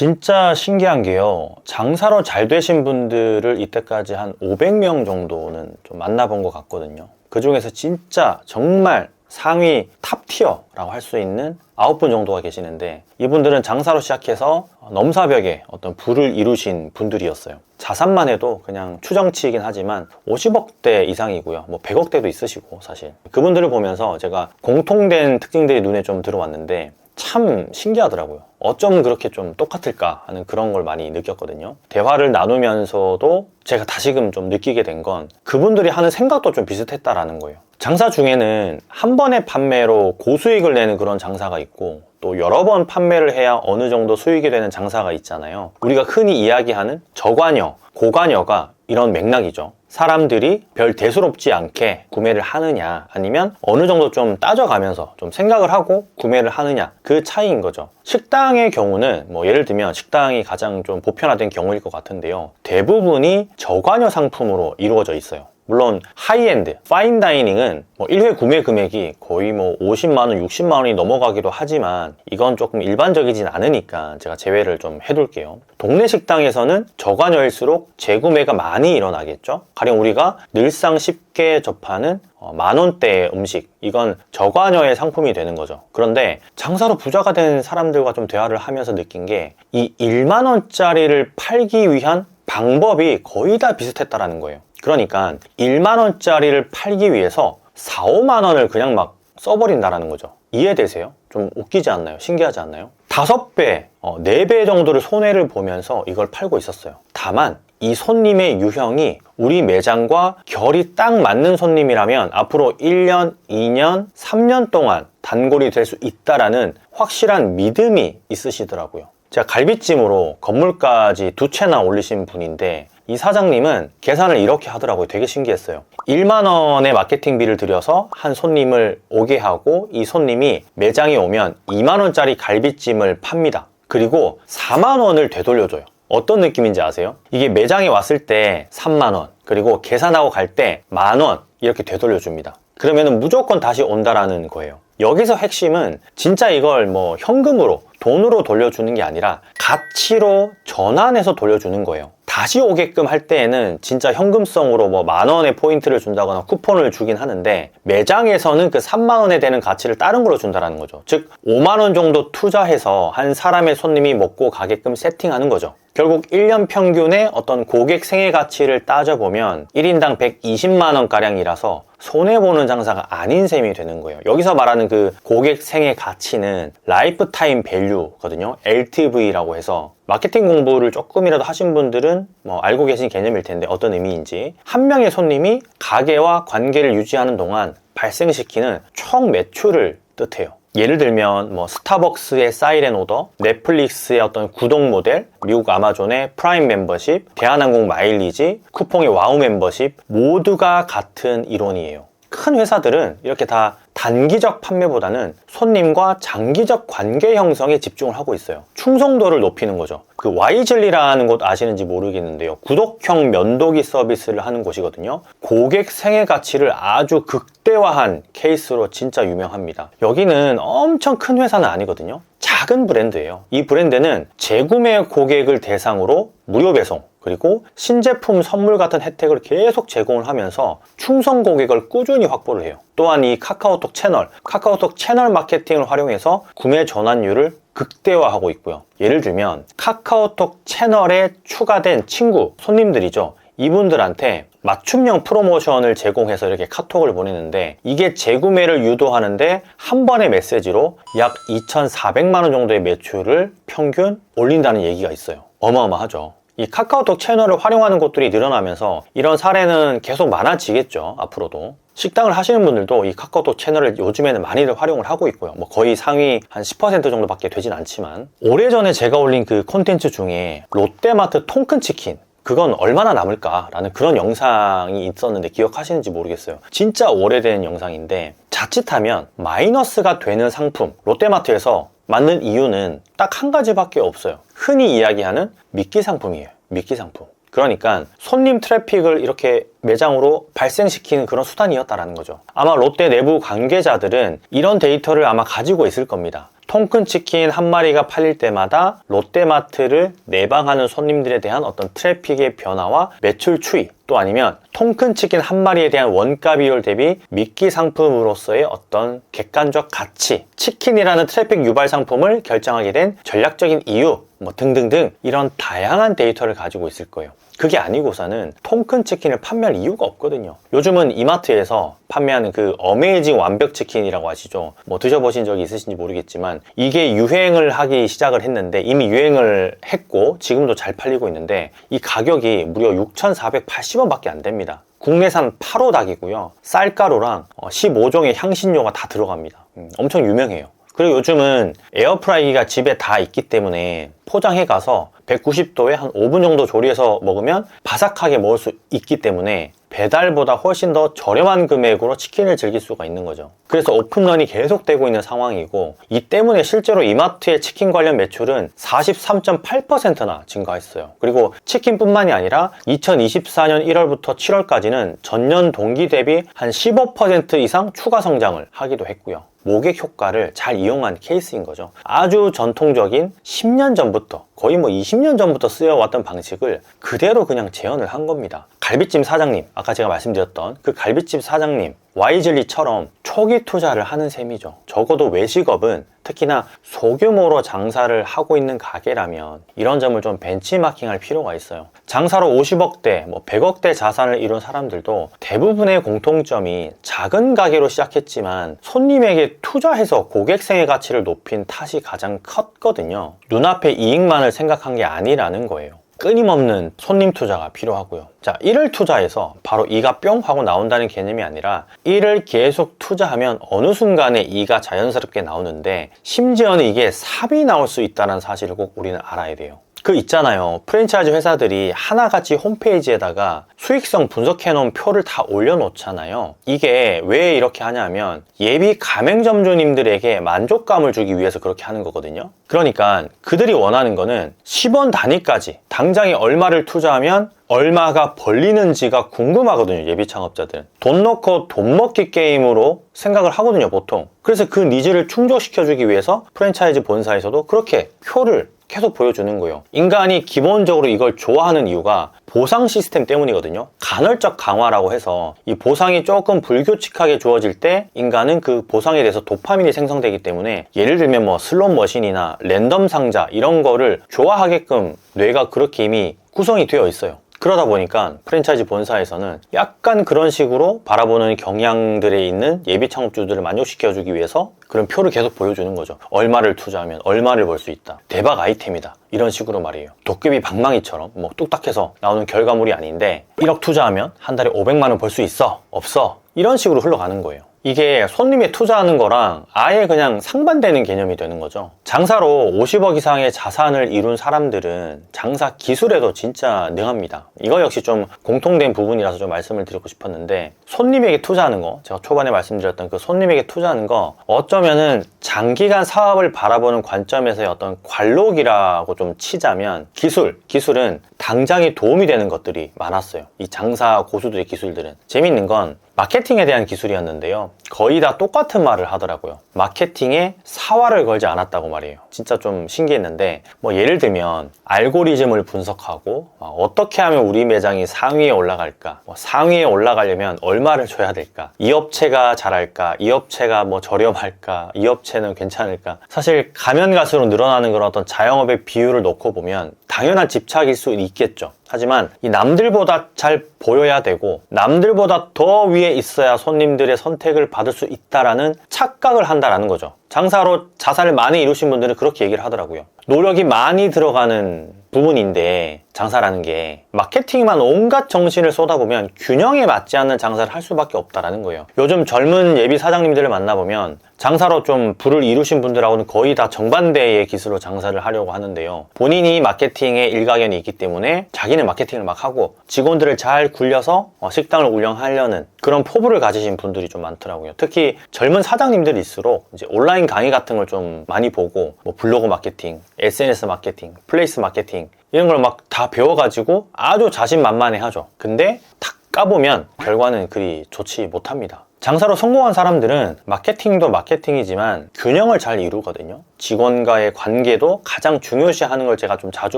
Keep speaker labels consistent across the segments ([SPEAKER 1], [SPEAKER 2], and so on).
[SPEAKER 1] 진짜 신기한 게요. 장사로 잘 되신 분들을 이때까지 한 500명 정도는 좀 만나본 것 같거든요. 그 중에서 진짜 정말 상위 탑티어라고 할 수 있는 9분 정도가 계시는데, 이분들은 장사로 시작해서 넘사벽에 어떤 부를 이루신 분들이었어요. 자산만 해도 그냥 추정치이긴 하지만 50억대 이상이고요. 뭐 100억대도 있으시고, 사실 그분들을 보면서 제가 공통된 특징들이 눈에 좀 들어왔는데 참 신기하더라고요. 어쩜 그렇게 좀 똑같을까 하는 그런 걸 많이 느꼈거든요. 대화를 나누면서도 제가 다시금 좀 느끼게 된 건 그분들이 하는 생각도 좀 비슷했다라는 거예요. 장사 중에는 한 번의 판매로 고수익을 내는 그런 장사가 있고, 또 여러 번 판매를 해야 어느 정도 수익이 되는 장사가 있잖아요. 우리가 흔히 이야기하는 저관여, 고관여가 이런 맥락이죠. 사람들이 별 대수롭지 않게 구매를 하느냐, 아니면 어느 정도 좀 따져가면서 좀 생각을 하고 구매를 하느냐, 그 차이인 거죠. 식당의 경우는 뭐 예를 들면 식당이 가장 좀 보편화된 경우일 것 같은데요. 대부분이 저관여 상품으로 이루어져 있어요. 물론 하이엔드, 파인다이닝은 뭐 1회 구매 금액이 거의 뭐 50만원, 60만원이 넘어가기도 하지만 이건 조금 일반적이진 않으니까 제가 제외를 좀 해둘게요. 동네 식당에서는 저관여일수록 재구매가 많이 일어나겠죠. 가령 우리가 늘상 쉽게 접하는 만원대의 음식, 이건 저관여의 상품이 되는 거죠. 그런데 장사로 부자가 된 사람들과 좀 대화를 하면서 느낀 게, 이 1만원짜리를 팔기 위한 방법이 거의 다 비슷했다라는 거예요. 그러니까 1만원짜리를 팔기 위해서 4, 5만원을 그냥 막 써버린다라는 거죠. 이해되세요? 좀 웃기지 않나요? 신기하지 않나요? 5배, 4배 정도를 손해를 보면서 이걸 팔고 있었어요. 다만 이 손님의 유형이 우리 매장과 결이 딱 맞는 손님이라면 앞으로 1년, 2년, 3년 동안 단골이 될 수 있다라는 확실한 믿음이 있으시더라고요. 제가 갈비찜으로 건물까지 2채나 올리신 분인데, 이 사장님은 계산을 이렇게 하더라고요. 되게 신기했어요. 1만원의 마케팅비를 들여서 한 손님을 오게 하고, 이 손님이 매장에 오면 2만원짜리 갈비찜을 팝니다. 그리고 4만원을 되돌려줘요. 어떤 느낌인지 아세요? 이게 매장에 왔을 때 3만원, 그리고 계산하고 갈 때 만원 이렇게 되돌려줍니다. 그러면 무조건 다시 온다라는 거예요. 여기서 핵심은 진짜 이걸 뭐 현금으로, 돈으로 돌려주는 게 아니라 가치로 전환해서 돌려주는 거예요. 다시 오게끔 할 때에는 진짜 현금성으로 뭐 만원의 포인트를 준다거나 쿠폰을 주긴 하는데, 매장에서는 그 3만원에 되는 가치를 다른 걸로 준다는 거죠. 즉 5만원 정도 투자해서 한 사람의 손님이 먹고 가게끔 세팅하는 거죠. 결국 1년 평균의 어떤 고객 생애 가치를 따져보면 1인당 120만원가량이라서 손해보는 장사가 아닌 셈이 되는 거예요. 여기서 말하는 그 고객 생애 가치는 라이프타임 밸류거든요. LTV라고 해서, 마케팅 공부를 조금이라도 하신 분들은 뭐 알고 계신 개념일 텐데 어떤 의미인지, 한 명의 손님이 가게와 관계를 유지하는 동안 발생시키는 총 매출을 뜻해요. 예를 들면 뭐 스타벅스의 사이렌 오더, 넷플릭스의 어떤 구독 모델, 미국 아마존의 프라임 멤버십, 대한항공 마일리지, 쿠폰의 와우 멤버십, 모두가 같은 이론이에요. 큰 회사들은 이렇게 다 단기적 판매보다는 손님과 장기적 관계 형성에 집중을 하고 있어요. 충성도를 높이는 거죠. 그 와이즐리라는 곳 아시는지 모르겠는데요. 구독형 면도기 서비스를 하는 곳이거든요. 고객 생애 가치를 아주 극대화한 케이스로 진짜 유명합니다. 여기는 엄청 큰 회사는 아니거든요. 작은 브랜드예요. 이 브랜드는 재구매 고객을 대상으로 무료 배송, 그리고 신제품 선물 같은 혜택을 계속 제공을 하면서 충성 고객을 꾸준히 확보를 해요. 또한 이 카카오톡 채널 마케팅을 활용해서 구매 전환율을 극대화하고 있고요. 예를 들면 카카오톡 채널에 추가된 친구, 손님들이죠. 이분들한테 맞춤형 프로모션을 제공해서 이렇게 카톡을 보내는데, 이게 재구매를 유도하는데 한 번의 메시지로 약 2,400만원 정도의 매출을 평균 올린다는 얘기가 있어요. 어마어마하죠. 이 카카오톡 채널을 활용하는 곳들이 늘어나면서 이런 사례는 계속 많아지겠죠. 앞으로도 식당을 하시는 분들도 이 카카오톡 채널을 요즘에는 많이들 활용을 하고 있고요. 뭐 거의 상위 한 10% 정도밖에 되진 않지만, 오래전에 제가 올린 그 콘텐츠 중에 롯데마트 통큰치킨, 그건 얼마나 남을까라는 그런 영상이 있었는데 기억하시는지 모르겠어요. 진짜 오래된 영상인데, 자칫하면 마이너스가 되는 상품, 롯데마트에서 맞는 이유는 딱 한 가지밖에 없어요. 흔히 이야기하는 미끼 상품이에요. 미끼 상품. 그러니까 손님 트래픽을 이렇게 매장으로 발생시키는 그런 수단이었다라는 거죠. 아마 롯데 내부 관계자들은 이런 데이터를 아마 가지고 있을 겁니다. 통큰 치킨 한 마리가 팔릴 때마다 롯데마트를 내방하는 손님들에 대한 어떤 트래픽의 변화와 매출 추이, 또 아니면 통큰 치킨 한 마리에 대한 원가 비율 대비 미끼 상품으로서의 어떤 객관적 가치, 치킨이라는 트래픽 유발 상품을 결정하게 된 전략적인 이유, 뭐 등등등 이런 다양한 데이터를 가지고 있을 거예요. 그게 아니고서는 통큰 치킨을 판매할 이유가 없거든요. 요즘은 이마트에서 판매하는 그 어메이징 완벽 치킨이라고 아시죠? 뭐 드셔보신 적이 있으신지 모르겠지만 이게 유행을 하기 시작을 했는데 이미 유행을 했고 지금도 잘 팔리고 있는데 이 가격이 무려 6,480원밖에 안 됩니다. 국내산 8호 닭이고요. 쌀가루랑 15종의 향신료가 다 들어갑니다. 엄청 유명해요. 그리고 요즘은 에어프라이기가 집에 다 있기 때문에 포장해 가서 190도에 한 5분 정도 조리해서 먹으면 바삭하게 먹을 수 있기 때문에 배달보다 훨씬 더 저렴한 금액으로 치킨을 즐길 수가 있는 거죠. 그래서 오픈런이 계속되고 있는 상황이고 이 때문에 실제로 이마트의 치킨 관련 매출은 43.8%나 증가했어요. 그리고 치킨뿐만이 아니라 2024년 1월부터 7월까지는 전년 동기 대비 한 15% 이상 추가 성장을 하기도 했고요. 모객 효과를 잘 이용한 케이스인 거죠. 아주 전통적인 10년 전부터 거의 뭐 20년 전부터 쓰여왔던 방식을 그대로 그냥 재현을 한 겁니다. 갈비찜 사장님, 아까 제가 말씀드렸던 그 갈비찜 사장님 와이즐리처럼 초기 투자를 하는 셈이죠. 적어도 외식업은 특히나 소규모로 장사를 하고 있는 가게라면 이런 점을 좀 벤치마킹할 필요가 있어요. 장사로 50억대, 100억대 자산을 이룬 사람들도 대부분의 공통점이 작은 가게로 시작했지만 손님에게 투자해서 고객생의 가치를 높인 탓이 가장 컸거든요. 눈앞의 이익만을 생각한 게 아니라는 거예요. 끊임없는 손님 투자가 필요하고요. 자, 1을 투자해서 바로 이가 뿅 하고 나온다는 개념이 아니라 1을 계속 투자하면 어느 순간에 이가 자연스럽게 나오는데 심지어는 이게 삽이 나올 수 있다는 사실을 꼭 우리는 알아야 돼요. 그 있잖아요. 프랜차이즈 회사들이 하나같이 홈페이지에다가 수익성 분석해 놓은 표를 다 올려놓잖아요. 이게 왜 이렇게 하냐면 예비 가맹점주님들에게 만족감을 주기 위해서 그렇게 하는 거거든요. 그러니까 그들이 원하는 거는 10원 단위까지 당장에 얼마를 투자하면 얼마가 벌리는지가 궁금하거든요. 예비 창업자들은 돈 넣고 돈 먹기 게임으로 생각을 하거든요, 보통. 그래서 그 니즈를 충족시켜주기 위해서 프랜차이즈 본사에서도 그렇게 표를 계속 보여주는 거예요. 인간이 기본적으로 이걸 좋아하는 이유가 보상 시스템 때문이거든요. 간헐적 강화라고 해서 이 보상이 조금 불규칙하게 주어질 때 인간은 그 보상에 대해서 도파민이 생성되기 때문에 예를 들면 뭐 슬롯 머신이나 랜덤 상자 이런 거를 좋아하게끔 뇌가 그렇게 이미 구성이 되어 있어요. 그러다 보니까 프랜차이즈 본사에서는 약간 그런 식으로 바라보는 경향들에 있는 예비 창업주들을 만족시켜주기 위해서 그런 표를 계속 보여주는 거죠. 얼마를 투자하면 얼마를 벌 수 있다. 대박 아이템이다. 이런 식으로 말이에요. 도깨비 방망이처럼 뭐 뚝딱해서 나오는 결과물이 아닌데 1억 투자하면 한 달에 500만 원 벌 수 있어? 없어? 이런 식으로 흘러가는 거예요. 이게 손님이 투자하는 거랑 아예 그냥 상반되는 개념이 되는 거죠. 장사로 50억 이상의 자산을 이룬 사람들은 장사 기술에도 진짜 능합니다. 이거 역시 좀 공통된 부분이라서 좀 말씀을 드리고 싶었는데 손님에게 투자하는 거, 제가 초반에 말씀드렸던 그 손님에게 투자하는 거 어쩌면은 장기간 사업을 바라보는 관점에서의 어떤 관록이라고 좀 치자면 기술은 당장에 도움이 되는 것들이 많았어요. 이 장사 고수들의 기술들은. 재밌는 건 마케팅에 대한 기술이었는데요. 거의 다 똑같은 말을 하더라고요. 마케팅에 사활을 걸지 않았다고 말이에요. 진짜 좀 신기했는데 뭐 예를 들면 알고리즘을 분석하고 어떻게 하면 우리 매장이 상위에 올라갈까, 상위에 올라가려면 얼마를 줘야 될까, 이 업체가 잘할까, 이 업체가 뭐 저렴할까, 이 업체는 괜찮을까. 사실 가면 갈수록 늘어나는 그런 어떤 자영업의 비율을 놓고 보면 당연한 집착일 수 있겠죠. 하지만 이 남들보다 잘 보여야 되고 남들보다 더 위에 있어야 손님들의 선택을 받을 수 있다라는 착각을 한다라는 거죠. 장사로 자산을 많이 이루신 분들은 그렇게 얘기를 하더라고요. 노력이 많이 들어가는 부분인데 장사라는 게 마케팅만 온갖 정신을 쏟아보면 균형에 맞지 않는 장사를 할 수밖에 없다라는 거예요. 요즘 젊은 예비 사장님들을 만나보면 장사로 좀 부를 이루신 분들하고는 거의 다 정반대의 기술로 장사를 하려고 하는데요. 본인이 마케팅에 일가견이 있기 때문에 자기는 마케팅을 막 하고 직원들을 잘 굴려서 식당을 운영하려는 그런 포부를 가지신 분들이 좀 많더라고요. 특히 젊은 사장님들일수록 이제 온라인 강의 같은 걸 좀 많이 보고 뭐 블로그 마케팅, SNS 마케팅, 플레이스 마케팅 이런 걸 막 다 배워가지고 아주 자신만만해 하죠. 근데 탁 까보면 결과는 그리 좋지 못합니다. 장사로 성공한 사람들은 마케팅도 마케팅이지만 균형을 잘 이루거든요. 직원과의 관계도 가장 중요시하는 걸 제가 좀 자주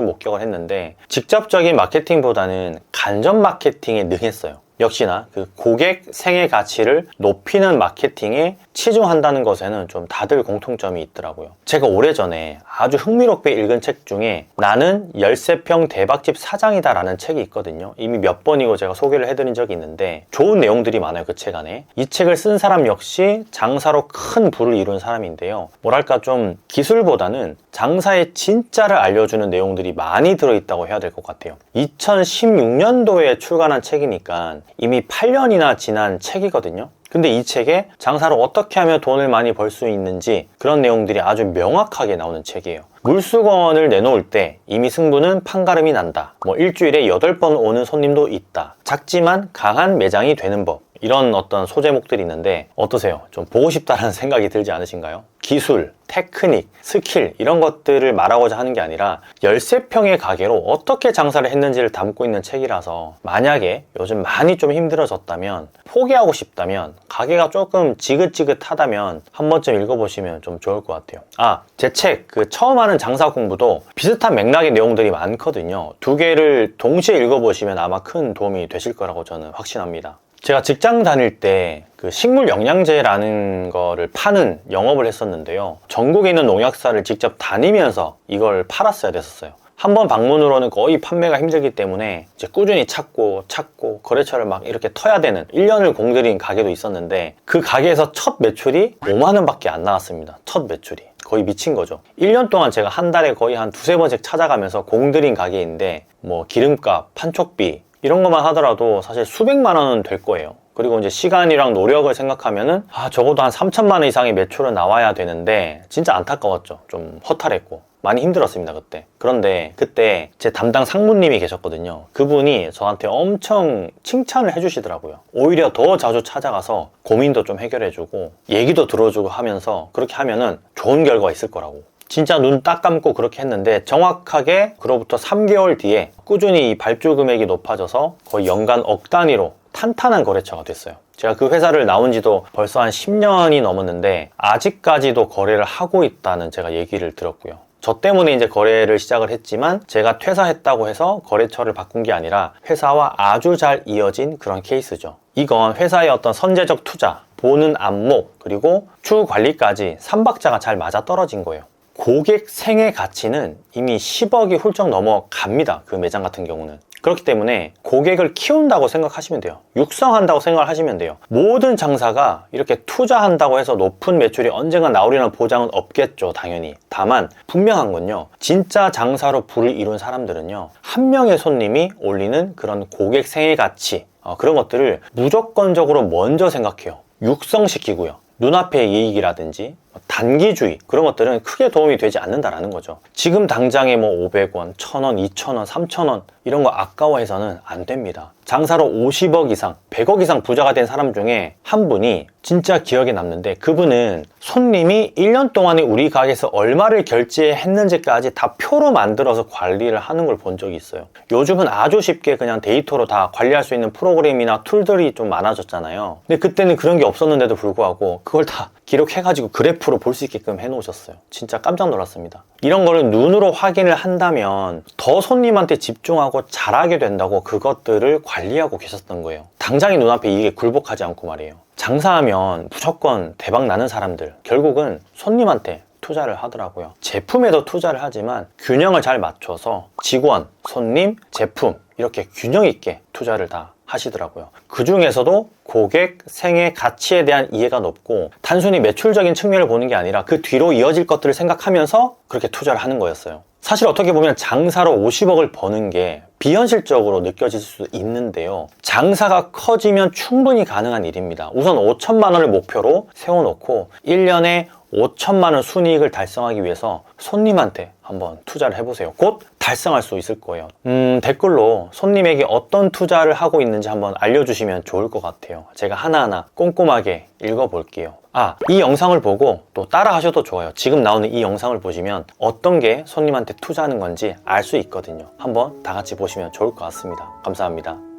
[SPEAKER 1] 목격을 했는데, 직접적인 마케팅보다는 간접 마케팅에 능했어요. 역시나 그 고객 생애 가치를 높이는 마케팅에 치중한다는 것에는 좀 다들 공통점이 있더라고요. 제가 오래전에 아주 흥미롭게 읽은 책 중에 나는 열쇠평 대박집 사장이다 라는 책이 있거든요. 이미 몇 번이고 제가 소개를 해드린 적이 있는데 좋은 내용들이 많아요, 그 책 안에. 이 책을 쓴 사람 역시 장사로 큰 부를 이룬 사람인데요. 뭐랄까 좀 기술보다는 장사의 진짜를 알려주는 내용들이 많이 들어있다고 해야 될 것 같아요. 2016년도에 출간한 책이니까 이미 8년이나 지난 책이거든요. 근데 이 책에 장사로 어떻게 하면 돈을 많이 벌 수 있는지 그런 내용들이 아주 명확하게 나오는 책이에요. 물수건을 내놓을 때 이미 승부는 판가름이 난다. 일주일에 8번 오는 손님도 있다. 작지만 강한 매장이 되는 법. 이런 어떤 소제목들이 있는데 어떠세요? 좀 보고 싶다는 생각이 들지 않으신가요? 기술, 테크닉, 스킬 이런 것들을 말하고자 하는 게 아니라 열쇠평의 가게로 어떻게 장사를 했는지를 담고 있는 책이라서 만약에 요즘 많이 좀 힘들어졌다면, 포기하고 싶다면, 가게가 조금 지긋지긋하다면 한 번쯤 읽어보시면 좀 좋을 것 같아요. 제 책 처음 하는 장사 공부도 비슷한 맥락의 내용들이 많거든요. 두 개를 동시에 읽어보시면 아마 큰 도움이 되실 거라고 저는 확신합니다. 제가 직장 다닐 때 식물 영양제라는 거를 파는 영업을 했었는데요. 전국에 있는 농약사를 직접 다니면서 이걸 팔았어야 됐었어요. 한 번 방문으로는 거의 판매가 힘들기 때문에 이제 꾸준히 찾고 거래처를 막 이렇게 터야 되는 1년을 공들인 가게도 있었는데, 그 가게에서 첫 매출이 5만 원밖에 안 나왔습니다. 첫 매출이. 거의 미친 거죠. 1년 동안 제가 한 달에 거의 한 두세 번씩 찾아가면서 공들인 가게인데 기름값, 판촉비 이런 것만 하더라도 사실 수백만 원은 될 거예요. 그리고 이제 시간이랑 노력을 생각하면은 적어도 한 3천만 원 이상의 매출은 나와야 되는데 진짜 안타까웠죠. 좀 허탈했고 많이 힘들었습니다, 그때. 그런데 그때 제 담당 상무님이 계셨거든요. 그분이 저한테 엄청 칭찬을 해주시더라고요. 오히려 더 자주 찾아가서 고민도 좀 해결해주고 얘기도 들어주고 하면서 그렇게 하면은 좋은 결과가 있을 거라고. 진짜 눈 딱 감고 그렇게 했는데 정확하게 그로부터 3개월 뒤에 꾸준히 이 발주 금액이 높아져서 거의 연간 억 단위로 탄탄한 거래처가 됐어요. 제가 그 회사를 나온 지도 벌써 한 10년이 넘었는데 아직까지도 거래를 하고 있다는 제가 얘기를 들었고요. 저 때문에 이제 거래를 시작을 했지만 제가 퇴사했다고 해서 거래처를 바꾼 게 아니라 회사와 아주 잘 이어진 그런 케이스죠. 이건 회사의 어떤 선제적 투자, 보는 안목, 그리고 추후 관리까지 3박자가 잘 맞아떨어진 거예요. 고객 생애 가치는 이미 10억이 훌쩍 넘어갑니다. 그 매장 같은 경우는. 그렇기 때문에 고객을 키운다고 생각하시면 돼요. 육성한다고 생각을 하시면 돼요. 모든 장사가 이렇게 투자한다고 해서 높은 매출이 언젠가 나오리라는 보장은 없겠죠, 당연히. 다만 분명한 건요, 진짜 장사로 부를 이룬 사람들은요, 한 명의 손님이 올리는 그런 고객 생애 가치, 그런 것들을 무조건적으로 먼저 생각해요. 육성시키고요. 눈앞의 이익이라든지 단기주의, 그런 것들은 크게 도움이 되지 않는다라는 거죠. 지금 당장에 500원, 1000원, 2000원, 3000원 이런 거 아까워해서는 안 됩니다. 장사로 50억 이상, 100억 이상 부자가 된 사람 중에 한 분이 진짜 기억에 남는데, 그분은 손님이 1년 동안에 우리 가게에서 얼마를 결제했는지까지 다 표로 만들어서 관리를 하는 걸 본 적이 있어요. 요즘은 아주 쉽게 그냥 데이터로 다 관리할 수 있는 프로그램이나 툴들이 좀 많아졌잖아요. 근데 그때는 그런 게 없었는데도 불구하고 그걸 다 기록해가지고 그래프로 볼 수 있게끔 해놓으셨어요. 진짜 깜짝 놀랐습니다. 이런 거를 눈으로 확인을 한다면 더 손님한테 집중하고 잘하게 된다고 그것들을 관리하고 계셨던 거예요. 당장의 눈앞에 이게 굴복하지 않고 말이에요. 장사하면 무조건 대박 나는 사람들, 결국은 손님한테 투자를 하더라고요. 제품에도 투자를 하지만 균형을 잘 맞춰서 직원, 손님, 제품 이렇게 균형 있게 투자를 다 하시더라고요. 그 중에서도 고객 생애 가치에 대한 이해가 높고 단순히 매출적인 측면을 보는 게 아니라 그 뒤로 이어질 것들을 생각하면서 그렇게 투자를 하는 거였어요. 사실 어떻게 보면 장사로 50억을 버는 게 비현실적으로 느껴질 수 있는데요. 장사가 커지면 충분히 가능한 일입니다. 우선 5천만 원을 목표로 세워놓고 1년에 5천만 원 순이익을 달성하기 위해서 손님한테 한번 투자를 해보세요. 곧 달성할 수 있을 거예요. 댓글로 손님에게 어떤 투자를 하고 있는지 한번 알려주시면 좋을 것 같아요. 제가 하나하나 꼼꼼하게 읽어볼게요. 이 영상을 보고 또 따라 하셔도 좋아요. 지금 나오는 이 영상을 보시면 어떤 게 손님한테 투자하는 건지 알 수 있거든요. 한번 다 같이 보시면 좋을 것 같습니다. 감사합니다.